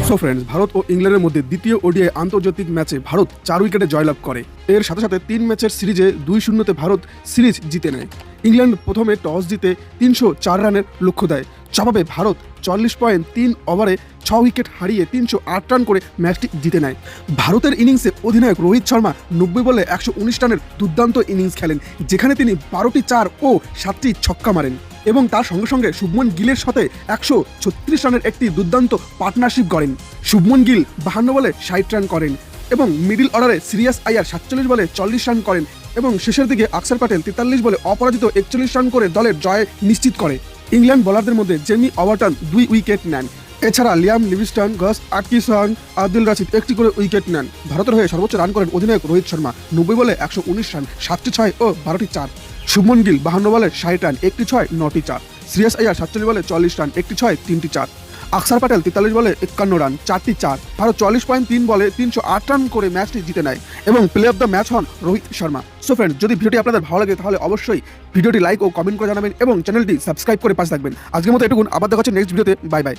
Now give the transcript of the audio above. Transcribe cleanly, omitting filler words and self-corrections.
So friends, Bharat ও ইংল্যান্ডের মধ্যে দ্বিতীয় ওডিআই আন্তর্জাতিক ম্যাচে ভারত 4 উইকেটে জয়লাভ করে। এর সাথে সাথে 3 ম্যাচের সিরিজে 2-0-তে ভারত সিরিজ জিতে নেয়। ইংল্যান্ড প্রথমে টস জিতে 304 রানের লক্ষ্য দেয়। জবাবে ভারত 40.3 ওভারে 6 উইকেট হারিয়ে 308 রান করে ম্যাচটি জিতে নেয়। ভারতের ইনিংসে অধিনায়ক রোহিত শর্মা 90 বলে 119 রানের দুর্দান্ত ইনিংস খেলেন, যেখানে তিনি 12টি 4 ও 7টি ছক্কা মারেন এবং তার সঙ্গে সঙ্গে শুভমন গিলের সাথে 136 রানের একটি দুর্দান্ত পার্টনারশিপ গড়েন। শুভমন গিল 52 বলে 60 রান করেন এবং মিডল অর্ডারে শ্রেয়াস আইয়ার 47 বলে 40 রান করেন এবং শেষের দিকে অক্ষর প্যাটেল 43 বলে অপরাজিত 41 রান করে দলের জয় নিশ্চিত করে। ইংল্যান্ড বোলারদের মধ্যে জেমি ওভারটন 2 উইকেট নেন। এছাড়া লিয়াম লিভিংস্টন, গস আটকিনসন, আব্দুল রাশিদ একটি করে উইকেট নেন। ভারতের হয়ে সর্বোচ্চ রান করেন অধিনায়ক রোহিত শর্মা 90 বলে 119 রান, 7টি 6 ও 12টি 4। শুভমন গিল 52 বলে 60 রান, একটি 6, 9টি 4। শ্রেয়াস আইয়ার 47 বলে 40 রান, একটি 6, 3টি 4। অক্ষর প্যাটেল 43 বলে 51 রান, 4টি 4। ভারত 44.3 বলে 308 রান করে ম্যাচটি জিতে নেয় এবং প্লে অফ দ্য ম্যাচ হন রোহিত শর্মা। সো ফ্রেন্ডস, যদি ভিডিওটি আপনাদের ভালো লাগে তাহলে অবশ্যই ভিডিওটি লাইক ও কমেন্ট করে জানাবেন এবং চ্যানেলটি সাবস্ক্রাইব করে পাশে থাকবেন। আজকের মতো এটুকুন, আবার দেখা হচ্ছে নেক্সট ভিডিওতে। Bye bye.